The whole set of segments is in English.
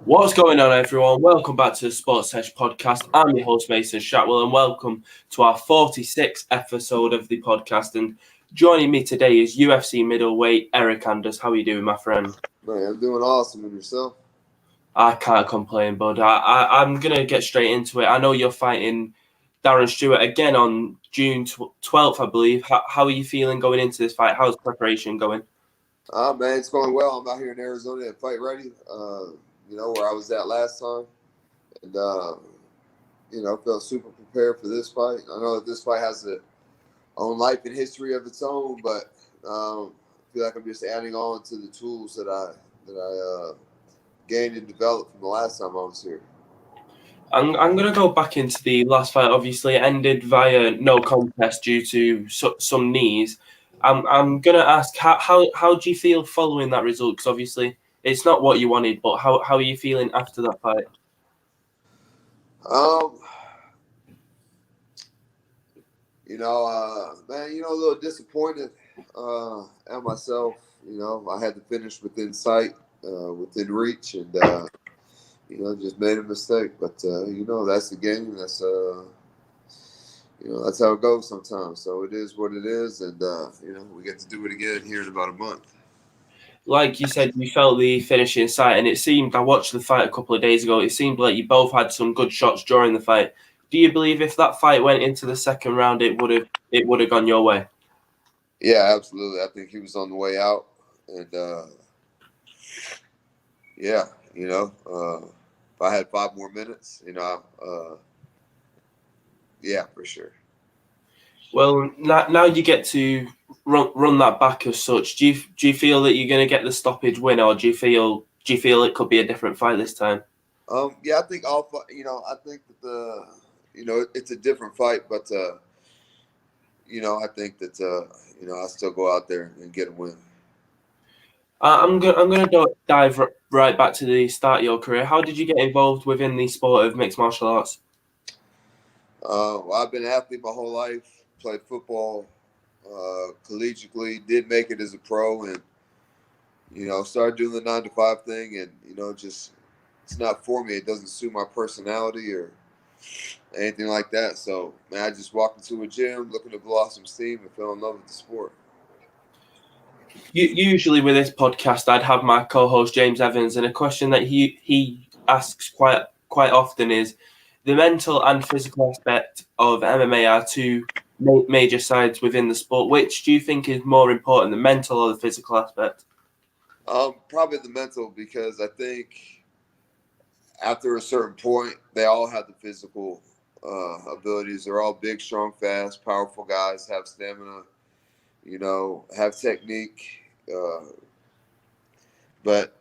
What's going on, everyone? Welcome back to the Sports Sesh podcast. I'm your host, Mason Shatwell, and welcome to our 46th episode of the podcast. And joining me today is UFC Middleweight Eryk Anders. How are you doing, my friend? Man, I'm doing awesome. And yourself? I can't complain, bud. I'm going to get straight into it. I know you're fighting Darren Stewart again on June 12th, I believe. How are you feeling going into this fight? How's preparation going? Man, it's going well. I'm out here in Arizona at Fight Ready, where I was at last time. And, felt super prepared for this fight. I know that this fight has its own life and history of its own, but I feel like I'm just adding on to the tools that I gained and developed from the last time I was here. I'm going to go back into the last fight. Obviously, it ended via no contest due to some knees. I'm going to ask, how do you feel following that result? Because obviously, it's not what you wanted, but how are you feeling after that fight? A little disappointed at myself. I had to finish within sight, within reach, and just made a mistake. But that's the game. That's that's how it goes sometimes. So it is what it is, and we get to do it again here in about a month. Like you said, you felt the finish in sight, and it seemed, I watched the fight a couple of days ago, it seemed like you both had some good shots during the fight. Do you believe if that fight went into the second round, it would have gone your way? Yeah, absolutely. I think he was on the way out, and if I had 5 more minutes, yeah, for sure. Well, now you get to run that back as such. Do you feel that you're going to get the stoppage win, or do you feel it could be a different fight this time? Yeah, I think I think that it's a different fight, but I think that I still go out there and get a win. I'm gonna dive right back to the start of your career. How did you get involved within the sport of mixed martial arts? I've been an athlete my whole life. Played football collegiately. Did make it as a pro, and started doing the 9-to-5 thing, and just it's not for me. It doesn't suit my personality or anything like that. So, man, I just walked into a gym looking to blow off some steam and fell in love with the sport. Usually with this podcast, I'd have my co-host James Evans, and a question that he asks quite often is, the mental and physical aspect of MMA are two major sides within the sport. Which do you think is more important, the mental or the physical aspect? Probably the mental, because I think after a certain point, they all have the physical abilities. They're all big, strong, fast, powerful guys, have stamina, have technique. But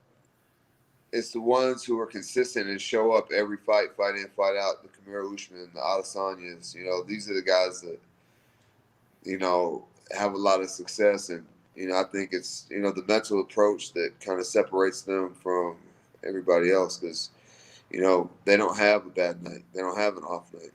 it's the ones who are consistent and show up every fight in, fight out. The Kamaru Usman, the Adesanyas, these are the guys that, have a lot of success. And, I think it's, the mental approach that kind of separates them from everybody else, because, they don't have a bad night. They don't have an off night.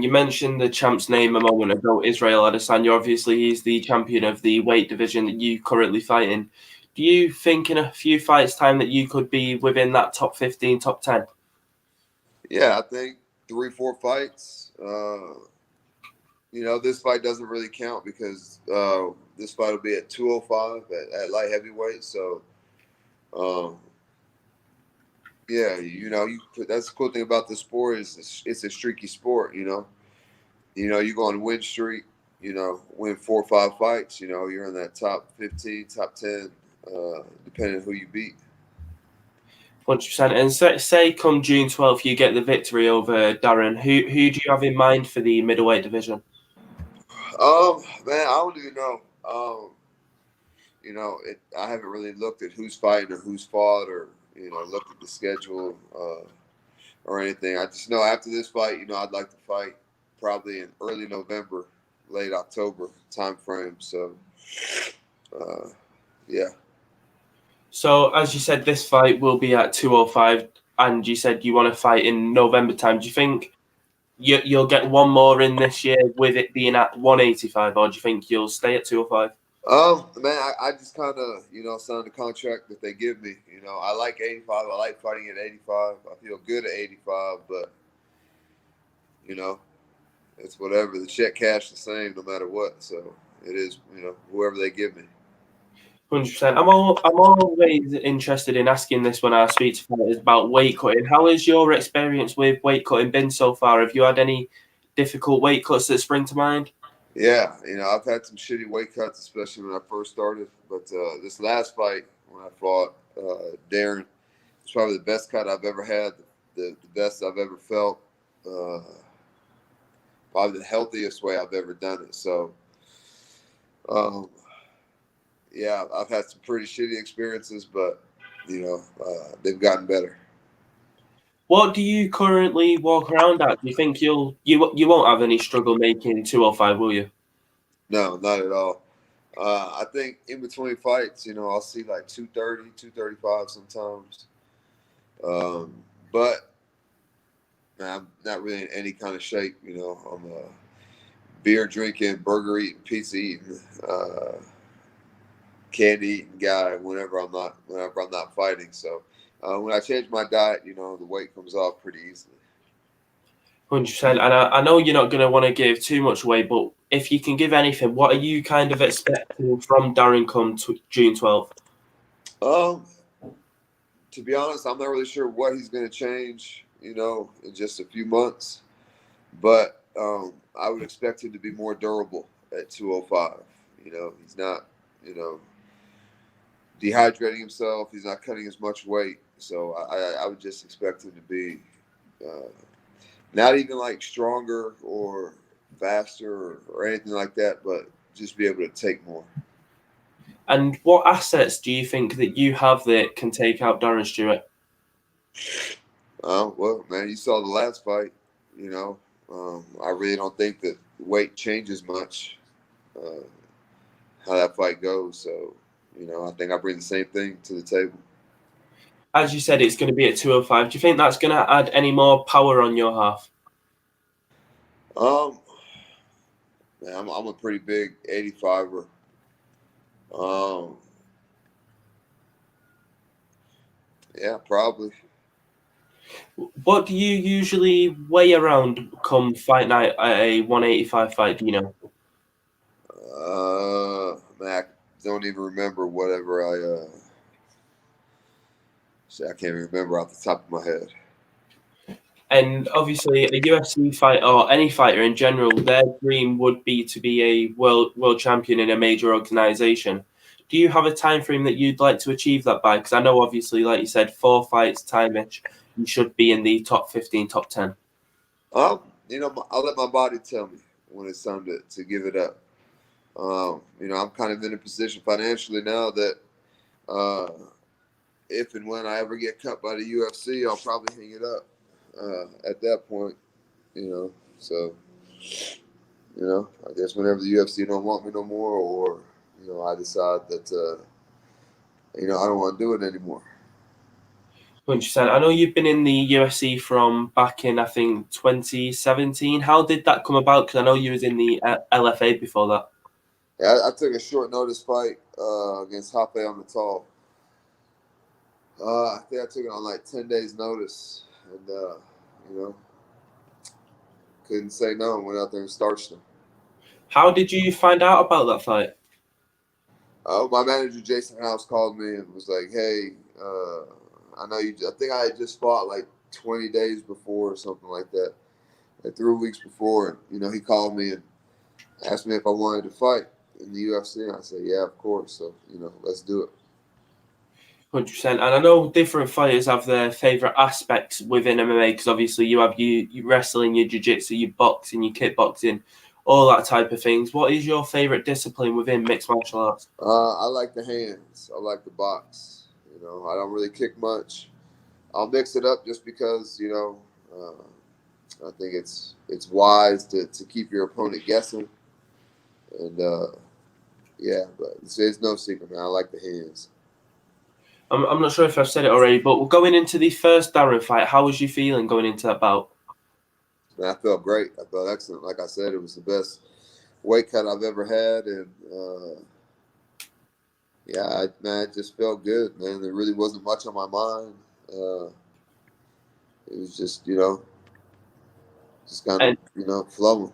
You mentioned the champ's name a moment ago, Israel Adesanya. Obviously, he's the champion of the weight division that you currently fight in. Do you think in a few fights' time that you could be within that top 15, top 10? Yeah, I think 3-4 fights. This fight doesn't really count because this fight will be at 205 at light heavyweight. So, that's the cool thing about the sport is it's a streaky sport. You go on a win streak. Win 4 or 5 fights. You're in that top 15, top 10, depending on who you beat. 100%. And say come June 12th, you get the victory over Darren. Who do you have in mind for the middleweight division? Man, I don't even know. I haven't really looked at who's fighting or who's fought, or looked at the schedule or anything. I just know after this fight, I'd like to fight probably in early November, late October time frame. So, yeah. So, as you said, this fight will be at 205, and you said you want to fight in November time. Do you think you'll get one more in this year with it being at 185, or do you think you'll stay at 205? Man, I just kind of, signed the contract that they give me. I like 85. I like fighting at 85. I feel good at 85, but, it's whatever. The check cash the same no matter what. So it is, whoever they give me. 100%. I'm always interested in asking this when I speak to fighters about weight cutting. How has your experience with weight cutting been so far? Have you had any difficult weight cuts that spring to mind? Yeah, I've had some shitty weight cuts, especially when I first started. But this last fight, when I fought Darren, it's probably the best cut I've ever had, the best I've ever felt, probably the healthiest way I've ever done it. So, yeah, I've had some pretty shitty experiences, but they've gotten better. What do you currently walk around at? Do you think you won't have any struggle making 205, will you? No, not at all. I think in between fights, I'll see like 230, 235 sometimes. But man, I'm not really in any kind of shape. I'm a beer drinking, burger eating, pizza eating, candy eating guy whenever I'm not fighting. So when I change my diet, the weight comes off pretty easily. 100%. And I know you're not going to want to give too much away, but if you can give anything, what are you kind of expecting from Darren come June 12th? To be honest, I'm not really sure what he's going to change, in just a few months. But I would expect him to be more durable at 205. He's not, dehydrating himself. He's not cutting as much weight. So I would just expect him to be not even like stronger or faster or anything like that, but just be able to take more. And what assets do you think that you have that can take out Darren Stewart? Well, man, you saw the last fight. I really don't think that weight changes much. How that fight goes. So, I think I bring the same thing to the table. As you said, it's going to be at 205. Do you think that's going to add any more power on your half? Man, I'm a pretty big 85er. Yeah, probably. What do you usually weigh around come fight night at a 185 fight? Do you know? Man, I don't even remember whatever I can't remember off the top of my head. And obviously, a UFC fight or any fighter in general, their dream would be to be a world champion in a major organization. Do you have a time frame that you'd like to achieve that by? Because I know, obviously, like you said, 4 fights, time-ish, you should be in the top 15, top 10. I'll let my body tell me when it's time to give it up. I'm kind of in a position financially now that if and when I ever get cut by the UFC, I'll probably hang it up at that point. So I guess whenever the UFC don't want me no more, or I decide that I don't want to do it anymore. 100%. I know you've been in the UFC from back in, I think, 2017. How did that come about? Because I know you was in the LFA before that. Yeah, I took a short notice fight against Hape on the Tall. I think I took it on like 10 days notice, and couldn't say no and went out there and starched them. How did you find out about that fight? My manager Jason House called me and was like, "Hey, I know you. I think I had just fought like 20 days before or something like that, like 3 weeks before. And he called me and asked me if I wanted to fight in the UFC. And I said, yeah, of course. So let's do it." 100%. And I know different fighters have their favorite aspects within MMA because obviously you have you wrestling, your jiu-jitsu, your boxing, your kickboxing, all that type of things. What is your favorite discipline within mixed martial arts? I like the hands. I like the box. I don't really kick much. I'll mix it up just because I think it's wise to keep your opponent guessing. And yeah, but it's no secret, man. I like the hands. I'm not sure if I've said it already, but going into the first Darren fight, how was you feeling going into that bout? Man, I felt great. I felt excellent. Like I said, it was the best weight cut I've ever had, and Yeah, man, it just felt good, man. There really wasn't much on my mind. It was just, just kind of, And flowing.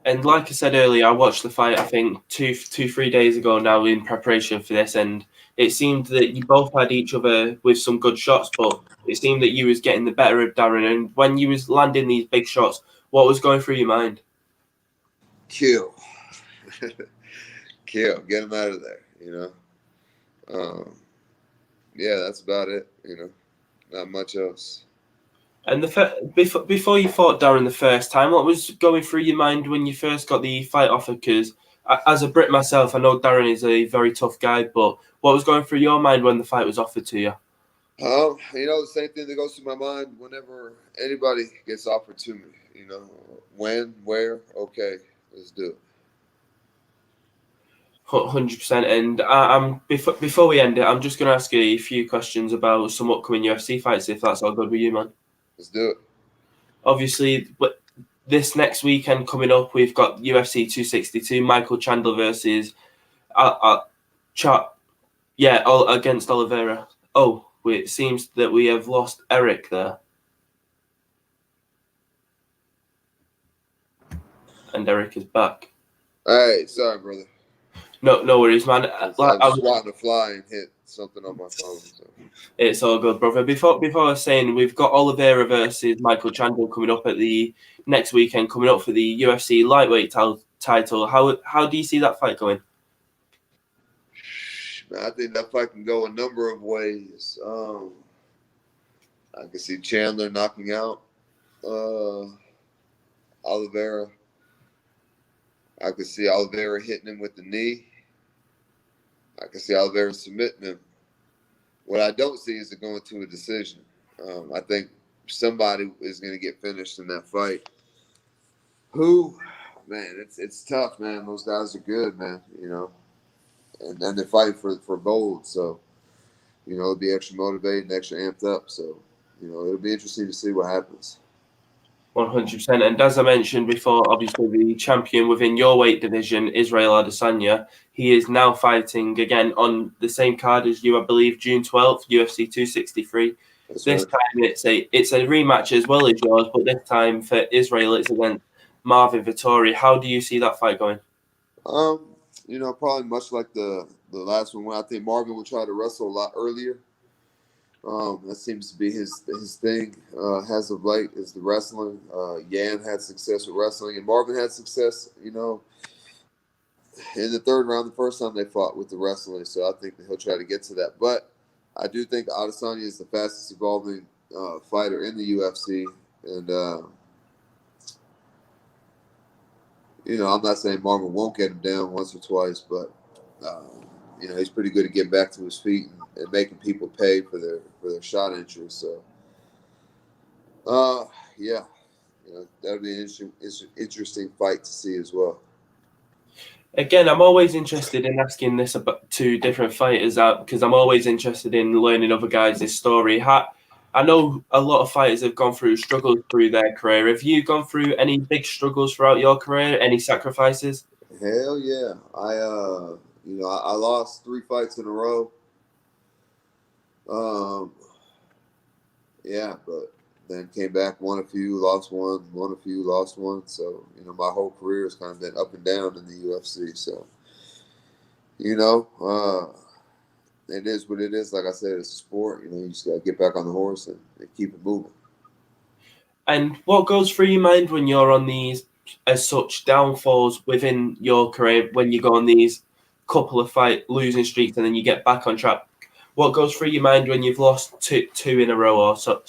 and like I said earlier, I watched the fight, I think 3 days ago now in preparation for this, and it seemed that you both had each other with some good shots, but it seemed that you was getting the better of Darren. And when you was landing these big shots, what was going through your mind? Kill. Kill. Get him out of there, Yeah, that's about it, Not much else. And before you fought Darren the first time, what was going through your mind when you first got the fight offer? Because as a Brit myself, I know Darren is a very tough guy, but what was going through your mind when the fight was offered to you? The same thing that goes through my mind whenever anybody gets offered to me. When, where, okay, let's do it. 100%. And I'm before we end it, I'm just going to ask you a few questions about some upcoming UFC fights, if that's all good with you, man. Let's do it. Obviously, this next weekend coming up, we've got UFC 262, Michael Chandler versus against Oliveira. Oh, it seems that we have lost Eryk there. And Eryk is back. All right, sorry, brother. No worries, man. I was swatting a fly and hit something on my phone. So. It's all good, brother. Before I was saying, we've got Oliveira versus Michael Chandler coming up at the next weekend, coming up for the UFC lightweight title. How do you see that fight going? I think that fight can go a number of ways. I can see Chandler knocking out Oliveira. I could see Oliveira hitting him with the knee. I can see Oliveira submitting him. What I don't see is it going to a decision. I think somebody is going to get finished in that fight. Who? Man, it's tough, man. Those guys are good, man, And then they're fighting for gold, so, it'll be extra motivated and extra amped up. So, it'll be interesting to see what happens. 100%. And as I mentioned before, obviously the champion within your weight division, Israel Adesanya, he is now fighting again on the same card as you, I believe, June 12th, UFC 263. This time it's a rematch as well as yours, but this time for Israel it's against Marvin Vettori. How do you see that fight going? Probably much like the last one, when I think Marvin would try to wrestle a lot earlier. That seems to be his thing. Has of late is the wrestling. Yan had success with wrestling, and Marvin had success, in the third round, the first time they fought with the wrestling. So I think that he'll try to get to that. But I do think Adesanya is the fastest evolving fighter in the UFC, and I'm not saying Marvin won't get him down once or twice, but he's pretty good at getting back to his feet and making people pay for their shot interest. So, that'll be an interesting fight to see as well. Again, I'm always interested in asking this about two different fighters out because I'm always interested in learning other guys' story. I know a lot of fighters have gone through struggles through their career. Have you gone through any big struggles throughout your career? Any sacrifices? Hell yeah! I lost 3 fights in a row. But then came back, won a few, lost one, won a few, lost one. So, my whole career has kind of been up and down in the UFC. So, it is what it is. Like I said, it's a sport. You just got to get back on the horse and keep it moving. And what goes through your mind when you're on these, as such, downfalls within your career, when you go on these couple of losing streaks and then you get back on track? What goes through your mind when you've lost two in a row or so?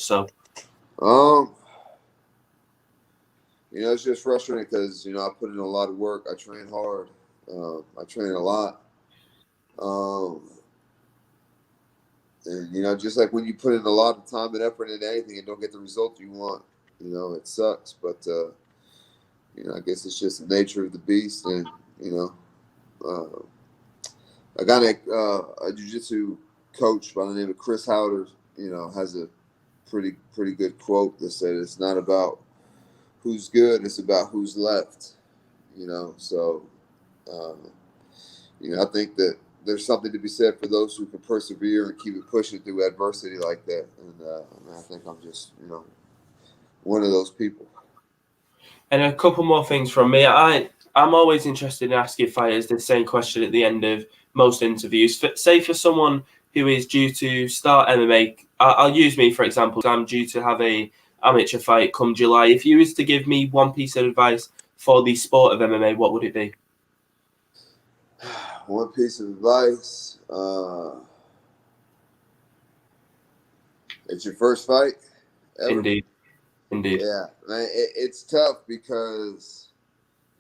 It's just frustrating because, I put in a lot of work. I train hard. I train a lot. And, just like when you put in a lot of time and effort into anything and don't get the result you want, it sucks. But, I guess it's just the nature of the beast. And, I got a jiu-jitsu coach by the name of Chris Howder, has a pretty good quote that said it's not about who's good, it's about who's left. So I think that there's something to be said for those who can persevere and keep it pushing through adversity like that. And I think I'm just, one of those people. And a couple more things from me. I'm always interested in asking fighters the same question at the end of most interviews. Say for someone who is due to start MMA, I'll use me for example. I'm due to have a amateur fight come July. If you was to give me one piece of advice for the sport of MMA, what would it be? One piece of advice. It's your first fight ever? Indeed. Yeah, man, it's tough because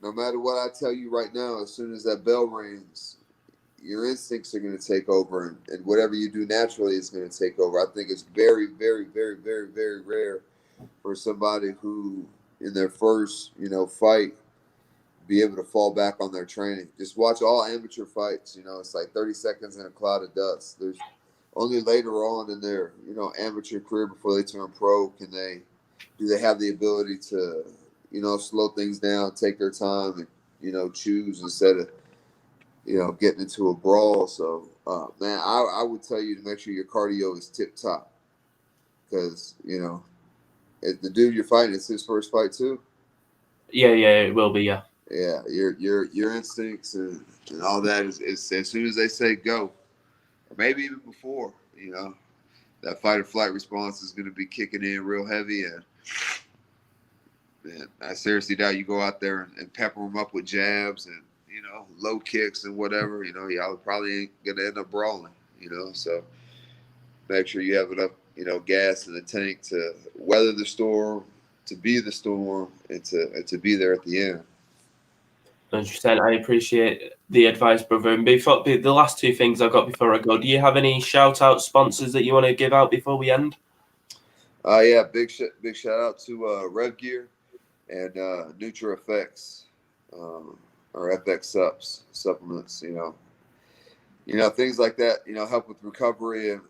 no matter what I tell you right now, as soon as that bell rings, your instincts are going to take over, and whatever you do naturally is going to take over. I think it's very, very, very, very, very rare for somebody who, in their first, fight, be able to fall back on their training. Just watch all amateur fights. It's like 30 seconds in a cloud of dust. There's only later on in their, amateur career before they turn pro do they have the ability to, slow things down, take their time, and, choose instead of, getting into a brawl. So, man, I would tell you to make sure your cardio is tip top because, the dude you're fighting, it's his first fight too. Yeah, it will be, yeah. Yeah, your instincts and all that is as soon as they say go, or maybe even before, that fight or flight response is going to be kicking in real heavy. And man, I seriously doubt you go out there and pepper them up with jabs and, low kicks and whatever. Y'all probably ain't going to end up brawling, So make sure you have enough, gas in the tank to weather the storm, to be the storm, and to be there at the end. 100%. I appreciate the advice, brother. And before the last two things I've got before I go, do you have any shout-out sponsors that you want to give out before we end? Yeah, big shout out to Rev Gear and NutriFX, or FX supplements. Things like that. Help with recovery and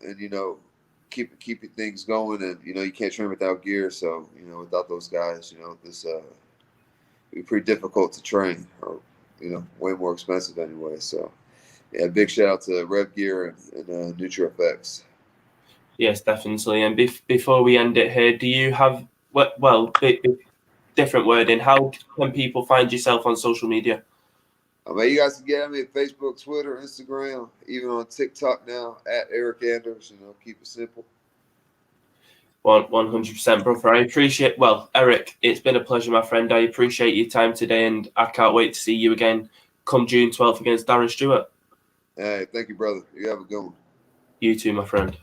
keeping things going. And you can't train without gear. So without those guys, this be pretty difficult to train, or way more expensive anyway. So yeah, big shout out to Rev Gear and NutriFX. Yes, definitely. And before we end it here, do you have different wording? How can people find yourself on social media? You guys can get me at Facebook, Twitter, Instagram, even on TikTok now at Eryk Anders. Keep it simple. 100%, brother. I appreciate. Well, Eryk, it's been a pleasure, my friend. I appreciate your time today, and I can't wait to see you again come June 12th against Darren Stewart. Hey, thank you, brother. You have a good one. You too, my friend.